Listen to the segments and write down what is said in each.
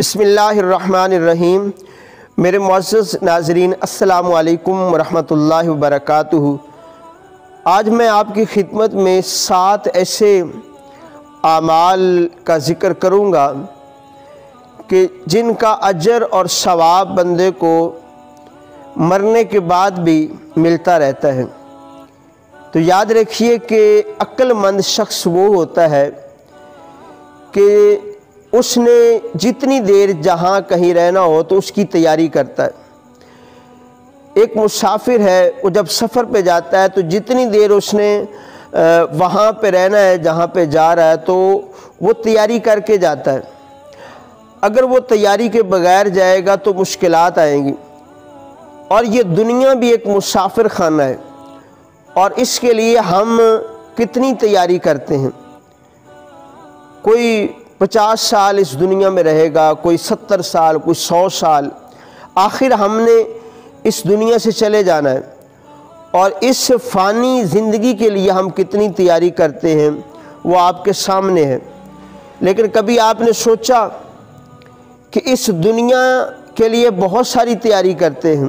بسم اللہ الرحمن الرحیم۔ میرے معزز ناظرین، السلام علیکم ورحمۃ اللہ وبرکاتہ۔ آج میں آپ کی خدمت میں 7 ایسے اعمال کا ذکر کروں گا کہ جن کا اجر اور ثواب بندے کو مرنے کے بعد بھی ملتا رہتا ہے۔ تو یاد رکھیے کہ عقل مند شخص وہ ہوتا ہے کہ اس نے جتنی دیر جہاں کہیں رہنا ہو تو اس کی تیاری کرتا ہے۔ ایک مسافر ہے، وہ جب سفر پہ جاتا ہے تو جتنی دیر اس نے وہاں پہ رہنا ہے جہاں پہ جا رہا ہے تو وہ تیاری کر کے جاتا ہے۔ اگر وہ تیاری کے بغیر جائے گا تو مشکلات آئیں گی۔ اور یہ دنیا بھی ایک مسافر خانہ ہے، اور اس کے لیے ہم کتنی تیاری کرتے ہیں۔ کوئی 50 سال اس دنیا میں رہے گا، کوئی 70 سال، کوئی 100 سال۔ آخر ہم نے اس دنیا سے چلے جانا ہے، اور اس فانی زندگی کے لیے ہم کتنی تیاری کرتے ہیں وہ آپ کے سامنے ہے۔ لیکن کبھی آپ نے سوچا کہ اس دنیا کے لیے بہت ساری تیاری کرتے ہیں،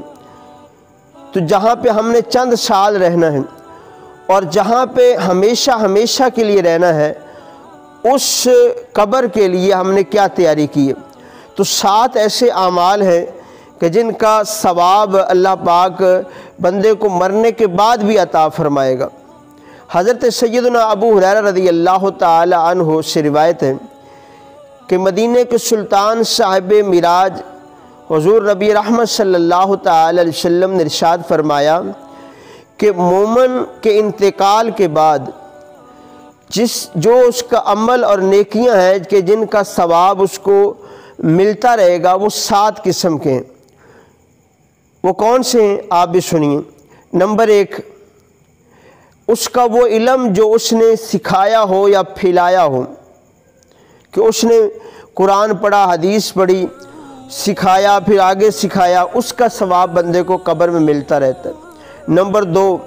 تو جہاں پہ ہم نے چند سال رہنا ہے اور جہاں پہ ہمیشہ کے لیے رہنا ہے، اس قبر کے لیے ہم نے کیا تیاری کی ہے؟ تو 7 ایسے اعمال ہیں کہ جن کا ثواب اللہ پاک بندے کو مرنے کے بعد بھی عطا فرمائے گا۔ حضرت سیدنا ابو ہریرہ رضی اللہ تعالی عنہ سے روایت ہے کہ مدینہ کے سلطان صاحب معراج حضور نبی رحمت صلی اللہ تعالی علیہ وسلم نے ارشاد فرمایا کہ مومن کے انتقال کے بعد جو اس کا عمل اور نیکیاں ہیں کہ جن کا ثواب اس کو ملتا رہے گا، وہ 7 قسم کے ہیں۔ وہ کون سے ہیں آپ بھی سنیے۔ نمبر 1، اس کا وہ علم جو اس نے سکھایا ہو یا پھیلایا ہو، کہ اس نے قرآن پڑھا، حدیث پڑھی، سکھایا، پھر آگے سکھایا، اس کا ثواب بندے کو قبر میں ملتا رہتا ہے۔ نمبر 2،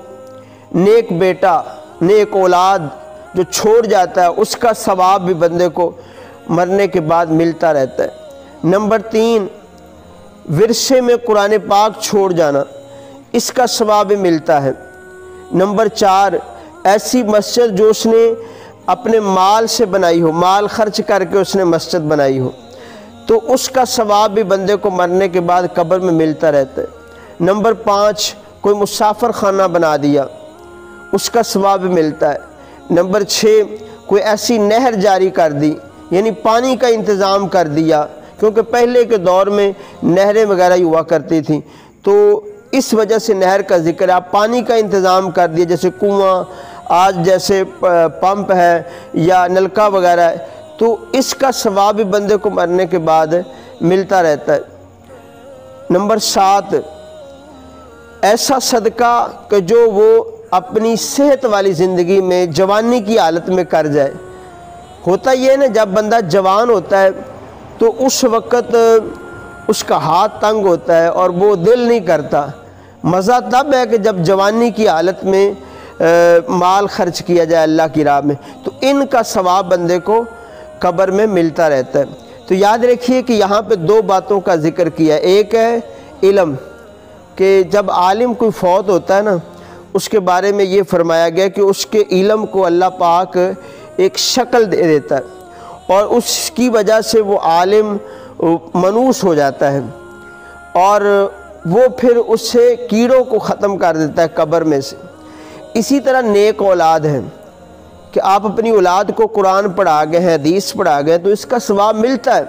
نیک بیٹا، نیک اولاد جو چھوڑ جاتا ہے، اس کا ثواب بھی بندے کو مرنے کے بعد ملتا رہتا ہے۔ نمبر 3، ورثے میں قرآن پاک چھوڑ جانا، اس کا ثواب بھی ملتا ہے۔ نمبر 4، ایسی مسجد جو اس نے اپنے مال سے بنائی ہو، مال خرچ کر کے اس نے مسجد بنائی ہو، تو اس کا ثواب بھی بندے کو مرنے کے بعد قبر میں ملتا رہتا ہے۔ نمبر 5، کوئی مسافر خانہ بنا دیا، اس کا ثواب بھی ملتا ہے۔ نمبر 6، کوئی ایسی نہر جاری کر دی، یعنی پانی کا انتظام کر دیا، کیونکہ پہلے کے دور میں نہریں وغیرہ ہی ہوا کرتی تھیں، تو اس وجہ سے نہر کا ذکر ہے۔ آپ پانی کا انتظام کر دیا، جیسے کنواں، آج جیسے پمپ ہے یا نلکا وغیرہ ہے، تو اس کا ثواب بھی بندے کو مرنے کے بعد ملتا رہتا ہے۔ نمبر 7، ایسا صدقہ کہ جو وہ اپنی صحت والی زندگی میں جوانی کی حالت میں کر جائے۔ ہوتا یہ ہے نا، جب بندہ جوان ہوتا ہے تو اس وقت اس کا ہاتھ تنگ ہوتا ہے اور وہ دل نہیں کرتا۔ مزہ تب ہے کہ جب جوانی کی حالت میں مال خرچ کیا جائے اللہ کی راہ میں، تو ان کا ثواب بندے کو قبر میں ملتا رہتا ہے۔ تو یاد رکھیے کہ یہاں پہ 2 باتوں کا ذکر کیا ہے۔ ایک ہے علم، کہ جب عالم کوئی فوت ہوتا ہے نا، اس کے بارے میں یہ فرمایا گیا کہ اس کے علم کو اللہ پاک ایک شکل دے دیتا ہے، اور اس کی وجہ سے وہ عالم منوس ہو جاتا ہے، اور وہ پھر اس سے کیڑوں کو ختم کر دیتا ہے قبر میں سے۔ اسی طرح نیک اولاد ہے کہ آپ اپنی اولاد کو قرآن پڑھا گئے ہیں، حدیث پڑھا گئے، تو اس کا ثواب ملتا ہے۔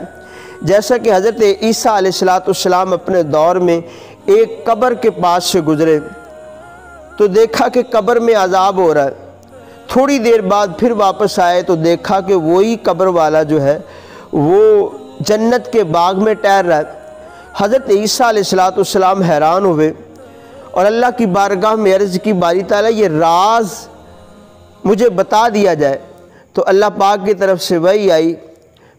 جیسا کہ حضرت عیسیٰ علیہ السلام اپنے دور میں ایک قبر کے پاس سے گزرے تو دیکھا کہ قبر میں عذاب ہو رہا ہے۔ تھوڑی دیر بعد پھر واپس آئے تو دیکھا کہ وہی قبر والا جو ہے وہ جنت کے باغ میں ٹہر رہا ہے۔ حضرت عیسیٰ علیہ السلام حیران ہوئے اور اللہ کی بارگاہ میں عرض کی، باری تعالیٰ یہ راز مجھے بتا دیا جائے۔ تو اللہ پاک کی طرف سے وحی آئی،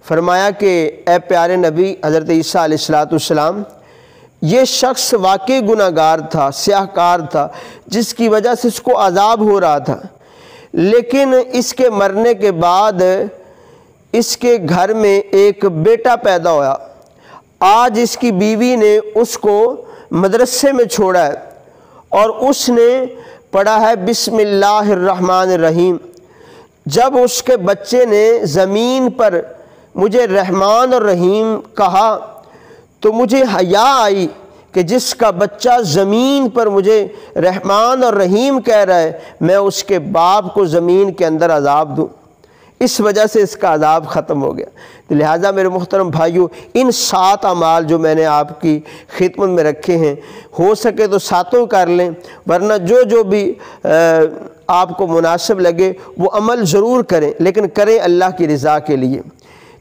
فرمایا کہ اے پیارے نبی حضرت عیسیٰ علیہ السلام، یہ شخص واقعی گناہ گار تھا، سیاہ کار تھا، جس کی وجہ سے اس کو عذاب ہو رہا تھا، لیکن اس کے مرنے کے بعد اس کے گھر میں ایک بیٹا پیدا ہوا، آج اس کی بیوی نے اس کو مدرسے میں چھوڑا ہے اور اس نے پڑھا ہے بسم اللہ الرحمن الرحیم۔ جب اس کے بچے نے زمین پر مجھے رحمان اور رحیم کہا تو مجھے حیا آئی کہ جس کا بچہ زمین پر مجھے رحمان اور رحیم کہہ رہا ہے میں اس کے باپ کو زمین کے اندر عذاب دوں۔ اس وجہ سے اس کا عذاب ختم ہو گیا۔ لہٰذا میرے محترم بھائیوں، ان 7 اعمال جو میں نے آپ کی خدمت میں رکھے ہیں، ہو سکے تو 7 کر لیں، ورنہ جو بھی آپ کو مناسب لگے وہ عمل ضرور کریں، لیکن کریں اللہ کی رضا کے لیے،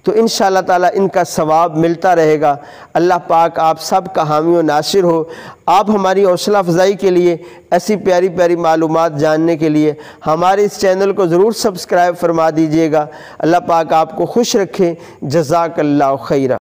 تو انشاءاللہ تعالیٰ ان کا ثواب ملتا رہے گا۔ اللہ پاک آپ سب کا حامی و ناصر ہو۔ آپ ہماری حوصلہ افزائی کے لیے، ایسی پیاری پیاری معلومات جاننے کے لیے ہمارے اس چینل کو ضرور سبسکرائب فرما دیجئے گا۔ اللہ پاک آپ کو خوش رکھے۔ جزاک اللہ خیرہ۔